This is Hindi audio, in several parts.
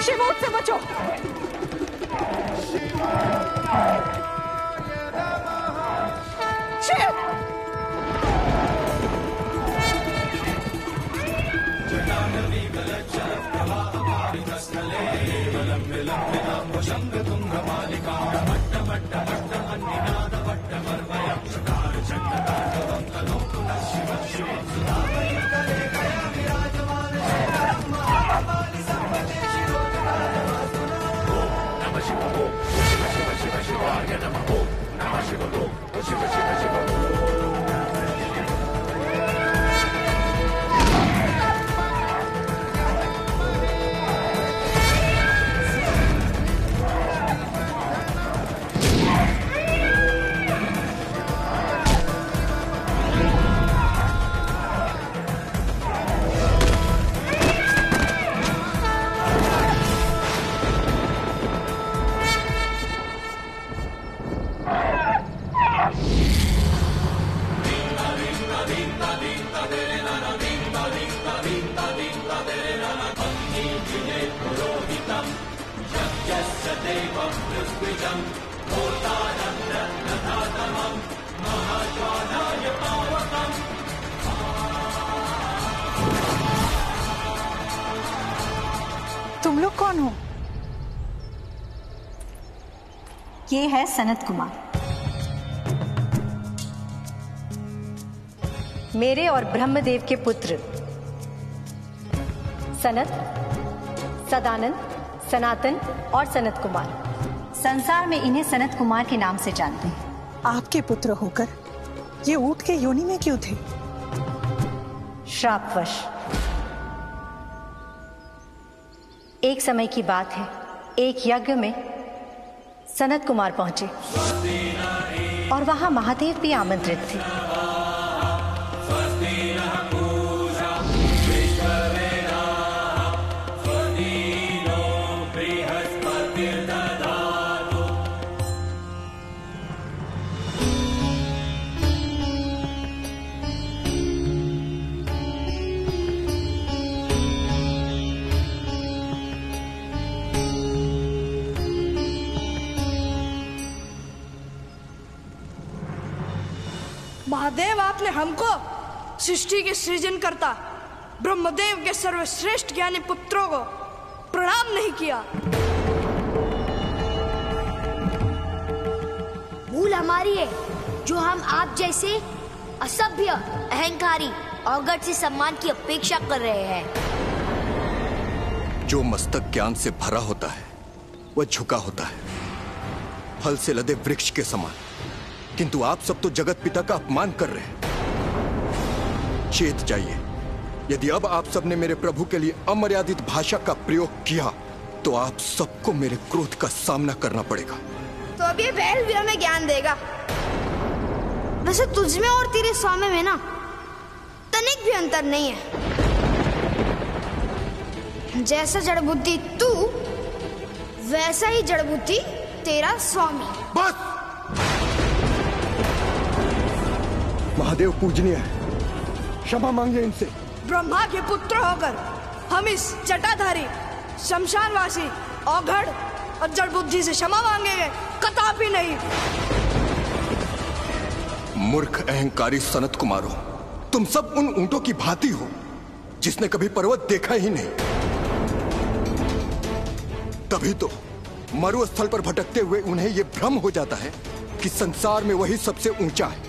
शिव ऊंट से बचो। शिव! तुम लोग कौन हो? ये है सनत कुमार, मेरे और ब्रह्मदेव के पुत्र। सनत, सदानंद, सनातन और सनत कुमार। संसार में इन्हें सनत कुमार के नाम से जानते हैं। आपके पुत्र होकर ये ऊंट के योनि में क्यों थे? श्रापवश। एक समय की बात है, एक यज्ञ में सनत कुमार पहुंचे और वहां महादेव भी आमंत्रित थे। महादेव, आपने हमको सृष्टि के सृजन करता ब्रह्मदेव के सर्वश्रेष्ठ ज्ञानी पुत्रों को प्रणाम नहीं किया। भूल हमारी है जो हम आप जैसे असभ्य, अहंकारी अवगढ़ से सम्मान की अपेक्षा कर रहे हैं। जो मस्तक ज्ञान से भरा होता है वह झुका होता है, फल से लदे वृक्ष के समान। किंतु आप सब तो जगत पिता का अपमान कर रहे हैं। चेत जाइए, यदि अब आप सबने मेरे प्रभु के लिए अमर्यादित भाषा का प्रयोग किया तो आप सबको मेरे क्रोध का सामना करना पड़ेगा। तो अब ये बैल भी हमें ज्ञान देगा। वैसे तुझ में और तेरे स्वामी में ना तनिक भी अंतर नहीं है। जैसा जड़ बुद्धि तू, वैसा ही जड़ बुद्धि तेरा स्वामी। बस! महादेव पूजनीय है, क्षमा मांगे इनसे। ब्रह्मा के पुत्र होकर हम इस जटाधारी, शमशानवासी, औघड़ और जड़ बुद्धि से क्षमा मांगेंगे? कदापि नहीं। मूर्ख अहंकारी सनत कुमारों, तुम सब उन ऊंटों की भांति हो जिसने कभी पर्वत देखा ही नहीं। तभी तो मरुस्थल पर भटकते हुए उन्हें यह भ्रम हो जाता है कि संसार में वही सबसे ऊंचा है।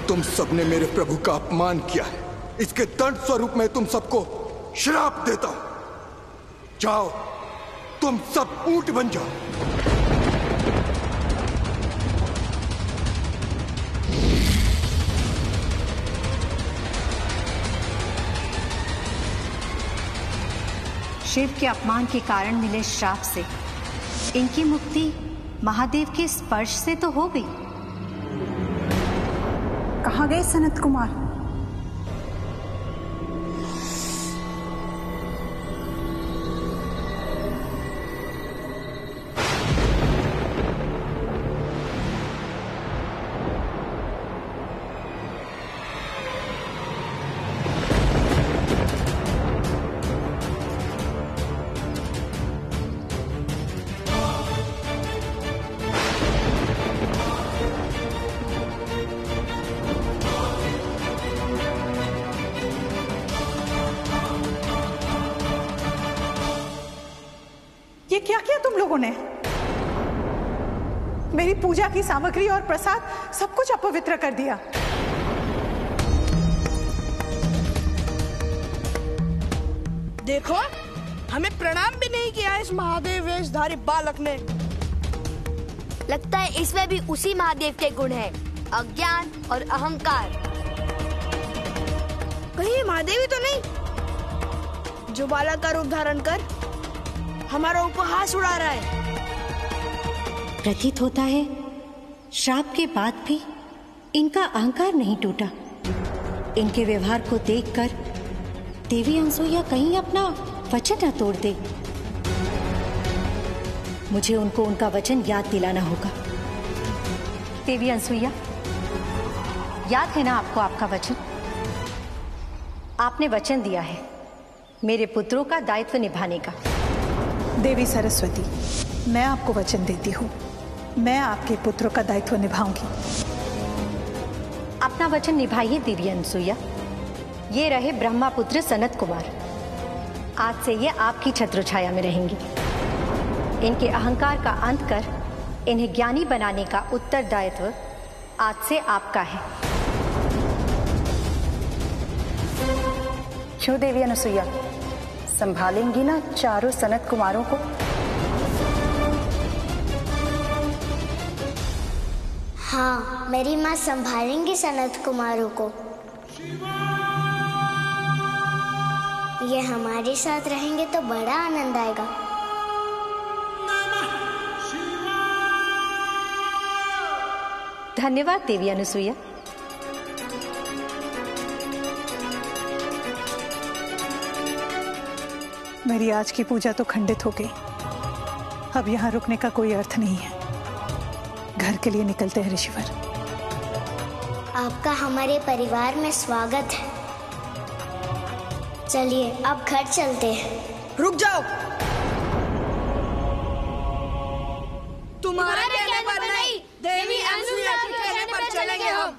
तुम सबने मेरे प्रभु का अपमान किया है, इसके दंड स्वरूप में तुम सबको श्राप देता हूं। जाओ, तुम सब ऊंट बन जाओ। शिव के अपमान के कारण मिले श्राप से इनकी मुक्ति महादेव के स्पर्श से तो हो गई। कहाँ गए सनत कुमार? तुम लोगों ने? मेरी पूजा की सामग्री और प्रसाद सब कुछ अपवित्र कर दिया। देखो, हमें प्रणाम भी नहीं किया इस महादेव वेशधारी बालक ने। लगता है इसमें भी उसी महादेव के गुण हैं, अज्ञान और अहंकार। कहीं महादेवी तो नहीं जो बालक का रूप धारण कर हमारा उपहास उड़ा रहा है? प्रतीत होता है श्राप के बाद भी इनका अहंकार नहीं टूटा। इनके व्यवहार को देखकर देवी अनसुईया कहीं अपना वचन न तोड़ दे। मुझे उनको उनका वचन याद दिलाना होगा। देवी अनसुईया, याद है ना आपको आपका वचन? आपने वचन दिया है मेरे पुत्रों का दायित्व निभाने का। देवी सरस्वती, मैं आपको वचन देती हूँ, मैं आपके पुत्रों का दायित्व निभाऊंगी। अपना वचन निभाइए देवी अनसुईया। ये रहे ब्रह्मापुत्र सनत कुमार। आज से ये आपकी छत्रछाया में रहेंगे। इनके अहंकार का अंत कर इन्हें ज्ञानी बनाने का उत्तरदायित्व आज से आपका है। क्यों देवी अनसुईया, संभालेंगी ना चारों सनत कुमारों को? हाँ, मेरी माँ संभालेंगी सनत कुमारों को। ये हमारे साथ रहेंगे तो बड़ा आनंद आएगा। धन्यवाद देवी अनसुईया। मेरी आज की पूजा तो खंडित हो गई। अब यहाँ रुकने का कोई अर्थ नहीं है। घर के लिए निकलते हैं ऋषिवर। आपका हमारे परिवार में स्वागत है। चलिए अब घर चलते हैं। रुक जाओ, तुम्हारे कहने पर नहीं, देवी अनसुईया के कहने पर चलेंगे हम।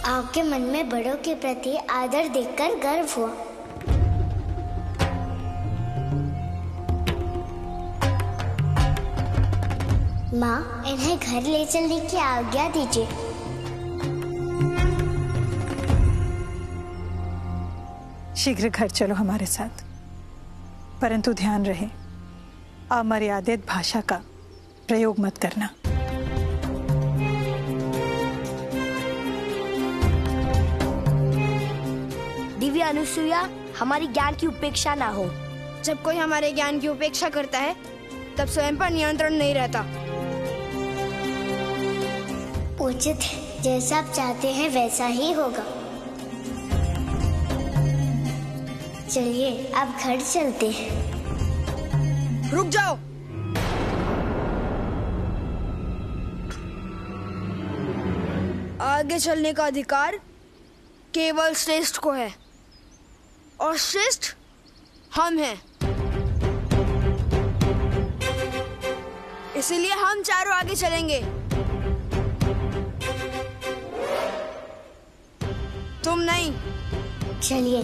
आपके मन में बड़ों के प्रति आदर देखकर गर्व हुआ। माँ, इन्हें घर ले चलने की आज्ञा दीजिए। शीघ्र घर चलो हमारे साथ, परंतु ध्यान रहे अमर्यादित भाषा का प्रयोग मत करना। दिव्य अनुसुईया, हमारी ज्ञान की उपेक्षा ना हो। जब कोई हमारे ज्ञान की उपेक्षा करता है तब स्वयं पर नियंत्रण नहीं रहता। उचित है, जैसा आप चाहते हैं वैसा ही होगा। चलिए अब घर चलते हैं। रुक जाओ, आगे चलने का अधिकार केवल श्रेष्ठ को है और श्रेष्ठ हम हैं। इसीलिए हम चारों आगे चलेंगे, तुम नहीं। चलिए।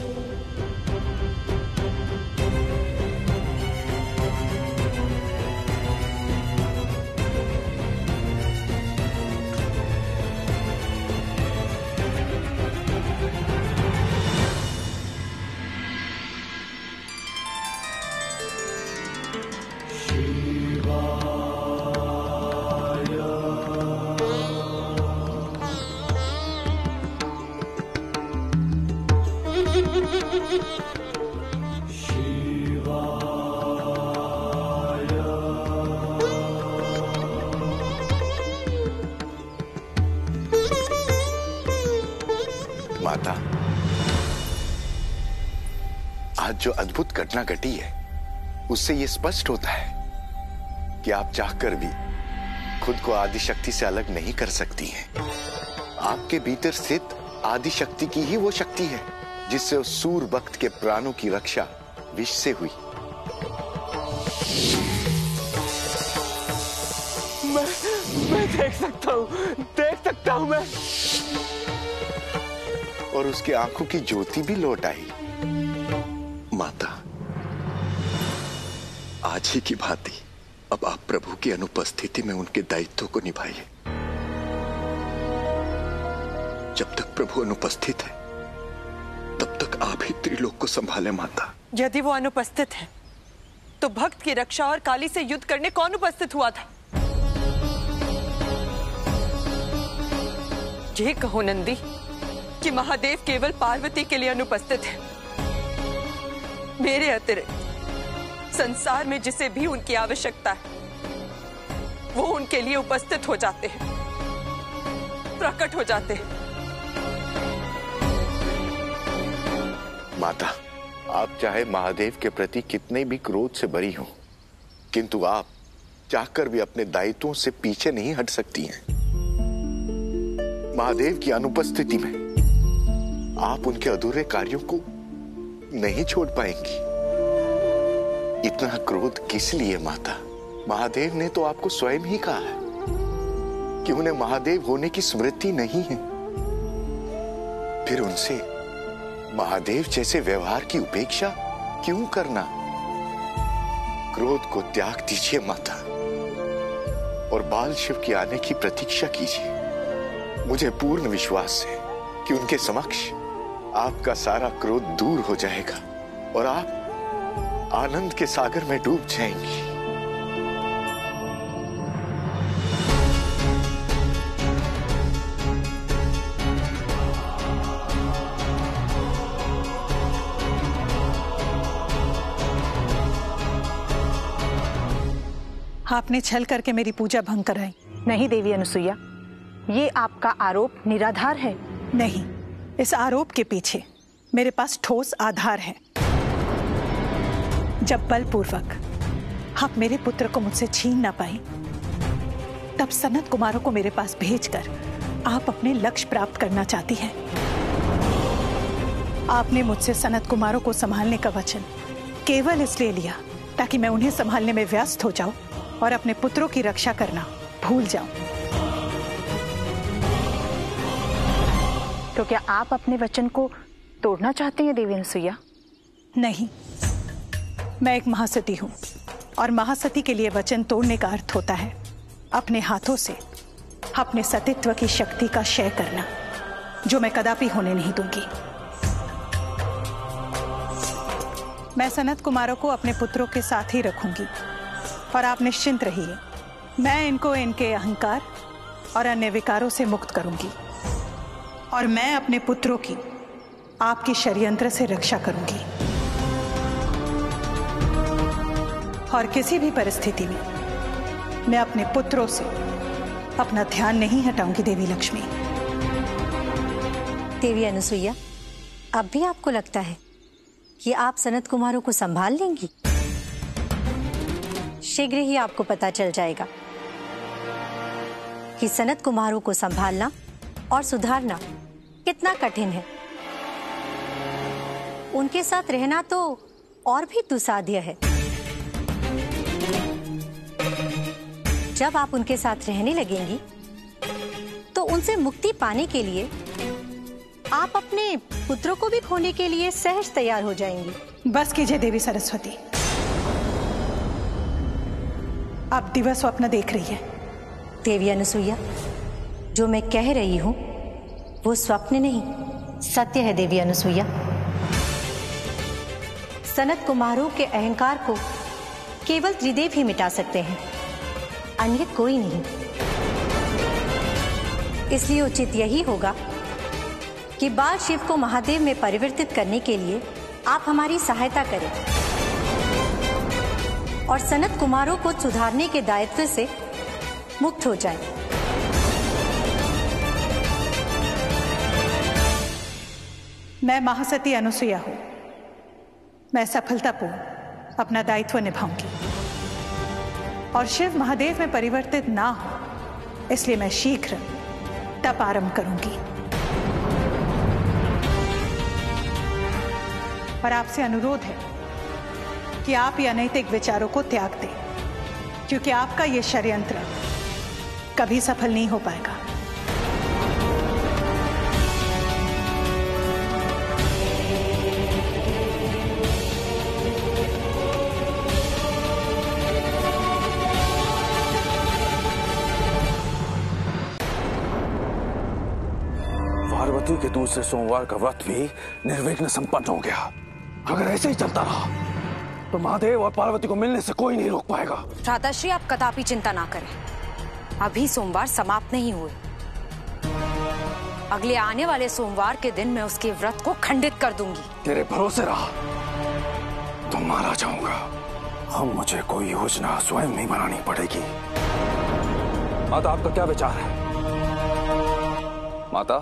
माता, आज जो अद्भुत घटना घटी है उससे ये स्पष्ट होता है कि आप चाहकर भी खुद को आदिशक्ति से अलग नहीं कर सकती हैं। आपके भीतर स्थित आदिशक्ति की ही वो शक्ति है जिससे उस सूर भक्त के प्राणों की रक्षा विष से हुई। मैं देख सकता हूँ मैं। और उसकी आंखों की ज्योति भी लौट आई। माता, आज ही की भांति अब आप प्रभु की अनुपस्थिति में उनके दायित्व को निभाइए। जब तक प्रभु अनुपस्थित है तब तक आप ही त्रिलोक को संभाले माता। यदि वो अनुपस्थित है तो भक्त की रक्षा और काली से युद्ध करने कौन उपस्थित हुआ था? ये कहो नंदी कि महादेव केवल पार्वती के लिए अनुपस्थित है। मेरे अतिरिक्त संसार में जिसे भी उनकी आवश्यकता है वो उनके लिए उपस्थित हो जाते हैं, प्रकट हो जाते हैं। माता, आप चाहे महादेव के प्रति कितने भी क्रोध से भरी हो, किंतु आप चाहकर भी अपने दायित्वों से पीछे नहीं हट सकती हैं। महादेव की अनुपस्थिति में आप उनके अधूरे कार्यों को नहीं छोड़ पाएंगी। इतना क्रोध किस लिए माता? महादेव ने तो आपको स्वयं ही कहा है कि उन्हें महादेव होने की स्मृति नहीं है। फिर उनसे महादेव जैसे व्यवहार की उपेक्षा क्यों करना? क्रोध को त्याग दीजिए माता और बाल शिव के आने की प्रतीक्षा कीजिए। मुझे पूर्ण विश्वास है कि उनके समक्ष आपका सारा क्रोध दूर हो जाएगा और आप आनंद के सागर में डूब जाएंगी। आपने छल करके मेरी पूजा भंग कराई। नहीं देवी अनुसुईया, ये आपका आरोप निराधार है। नहीं, इस आरोप के पीछे मेरे पास ठोस आधार है। जब बलपूर्वक आप मेरे पुत्र को मुझसे छीन ना पाई, तब सनत कुमारों को मेरे पास भेजकर आप अपने लक्ष्य प्राप्त करना चाहती हैं। आपने मुझसे सनत कुमारों को संभालने का वचन केवल इसलिए लिया ताकि मैं उन्हें संभालने में व्यस्त हो जाऊं और अपने पुत्रों की रक्षा करना भूल जाऊं। तो क्या आप अपने वचन को तोड़ना चाहते हैं देवी अनुसुईया? नहीं, मैं एक महासती हूं और महासती के लिए वचन तोड़ने का अर्थ होता है अपने हाथों से अपने सतीत्व की शक्ति का क्षय करना, जो मैं कदापि होने नहीं दूंगी। मैं सनत कुमारों को अपने पुत्रों के साथ ही रखूंगी और आप निश्चिंत रहिए, मैं इनको इनके अहंकार और अन्य विकारों से मुक्त करूंगी और मैं अपने पुत्रों की आपकी षड्यंत्र से रक्षा करूंगी। और किसी भी परिस्थिति में मैं अपने पुत्रों से अपना ध्यान नहीं हटाऊंगी। देवी लक्ष्मी। देवी अनुसुईया, अब भी आपको लगता है कि आप सनत कुमारों को संभाल लेंगी? शीघ्र ही आपको पता चल जाएगा कि सनत कुमारों को संभालना और सुधारना कितना कठिन है। उनके साथ रहना तो और भी दुस्साध्य है। जब आप उनके साथ रहने लगेंगी तो उनसे मुक्ति पाने के लिए आप अपने पुत्रों को भी खोने के लिए सहज तैयार हो जाएंगी। बस कीजिए देवी सरस्वती, आप दिवा स्वप्न देख रही है। देवी अनुसुईया, जो मैं कह रही हूं वो स्वप्न नहीं, सत्य है। देवी अनुसुईया, सनत कुमारों के अहंकार को केवल त्रिदेव ही मिटा सकते हैं, अन्य कोई नहीं। इसलिए उचित यही होगा कि बाल शिव को महादेव में परिवर्तित करने के लिए आप हमारी सहायता करें और सनत कुमारों को सुधारने के दायित्व से मुक्त हो जाएं। मैं महासती अनुसुईया हूं। मैं सफलतापूर्ण अपना दायित्व निभाऊंगी और शिव महादेव में परिवर्तित ना हो, इसलिए मैं शीघ्र तप आरंभ करूंगी। और आपसे अनुरोध है कि आप ये अनैतिक विचारों को त्याग दें, क्योंकि आपका ये षड्यंत्र कभी सफल नहीं हो पाएगा। पार्वती के दूसरे सोमवार का व्रत भी निर्विघ्न संपन्न हो गया। अगर ऐसे ही चलता रहा तो महादेव और पार्वती को मिलने से कोई नहीं रोक पाएगा। भ्राताश्री, आप कदापि चिंता ना करें। अभी सोमवार समाप्त नहीं हुए। अगले आने वाले सोमवार के दिन मैं उसके व्रत को खंडित कर दूंगी। तेरे भरोसे रहा तो मारा जाऊंगा। हम मुझे कोई योजना स्वयं नहीं बनानी पड़ेगी। माता, आपका क्या विचार है? माता,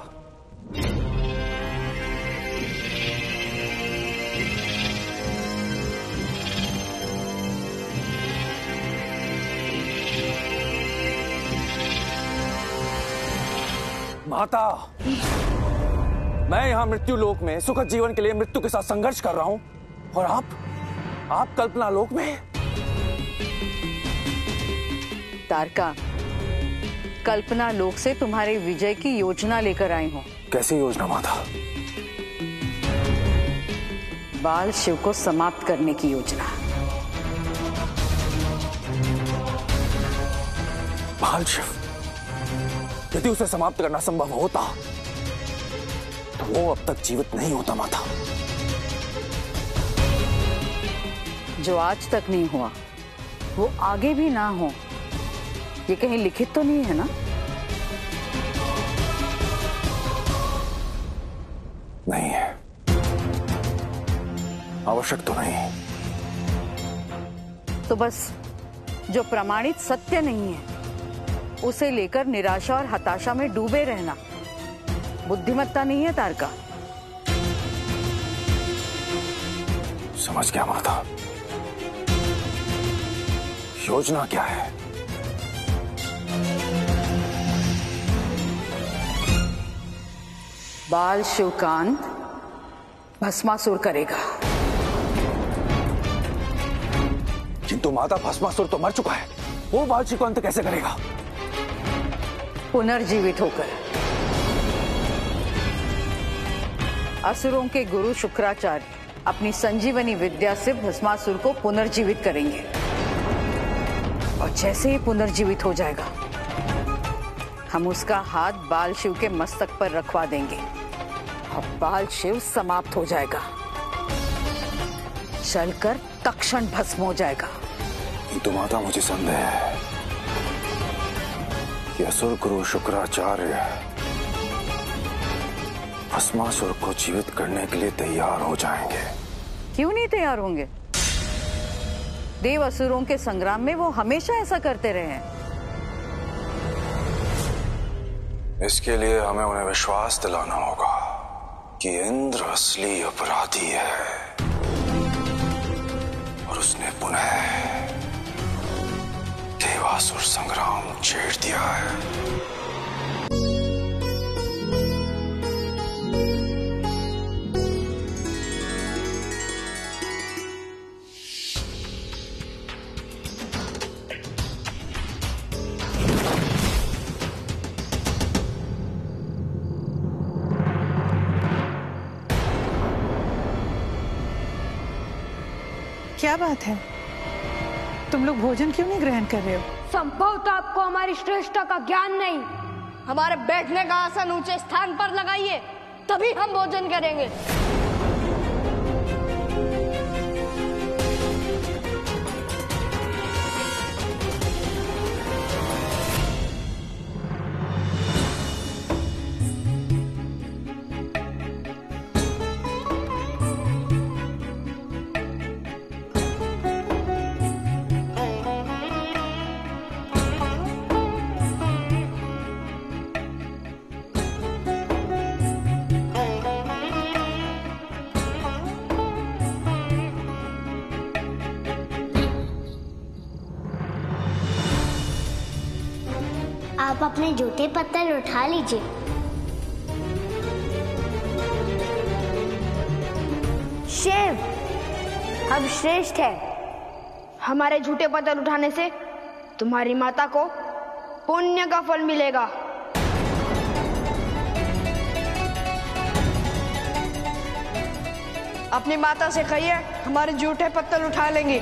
माता, मैं यहां मृत्यु लोक में सुखद जीवन के लिए मृत्यु के साथ संघर्ष कर रहा हूं और आप कल्पना लोक में। तारका, कल्पना लोक से तुम्हारे विजय की योजना लेकर आई हूं। कैसी योजना माता? बाल शिव को समाप्त करने की योजना। बाल शिव? यदि उसे समाप्त करना संभव होता तो वो अब तक जीवित नहीं होता माता। जो आज तक नहीं हुआ वो आगे भी ना हो, ये कहीं लिखित तो नहीं है ना? नहीं है, आवश्यक तो नहीं। तो बस जो प्रमाणित सत्य नहीं है उसे लेकर निराशा और हताशा में डूबे रहना बुद्धिमत्ता नहीं है तारका। समझ गया माता। योजना क्या है? बाल शिवकांत भस्मासुर करेगा। किंतु माता, भस्मासुर तो मर चुका है, वो बाल शिव को अंत कैसे करेगा? पुनर्जीवित होकर। असुरों के गुरु शुक्राचार्य अपनी संजीवनी विद्या से भस्मासुर को पुनर्जीवित करेंगे और जैसे ही पुनर्जीवित हो जाएगा हम उसका हाथ बाल शिव के मस्तक पर रखवा देंगे और बाल शिव समाप्त हो जाएगा, चलकर तत्क्षण भस्म हो जाएगा। किंतु माता, मुझे संदेह है कि असुर गुरु शुक्राचार्य भस्मासुर को जीवित करने के लिए तैयार हो जाएंगे। क्यों नहीं तैयार होंगे? देव असुरों के संग्राम में वो हमेशा ऐसा करते रहे हैं। इसके लिए हमें उन्हें विश्वास दिलाना होगा कि इंद्र असली अपराधी है और उसने पुनः देवासुर संग्राम छेड़ दिया है। क्या बात है, तुम लोग भोजन क्यों नहीं ग्रहण कर रहे हो? संभवतः आपको हमारी श्रेष्ठता का ज्ञान नहीं। हमारे बैठने का आसन ऊंचे स्थान पर लगाइए, तभी हम भोजन करेंगे। आप अपने जूते पत्थर उठा लीजिए। शिव अब श्रेष्ठ है। हमारे झूठे पत्थर उठाने से तुम्हारी माता को पुण्य का फल मिलेगा। अपनी माता से कहिए हमारे झूठे पत्थर उठा लेंगे।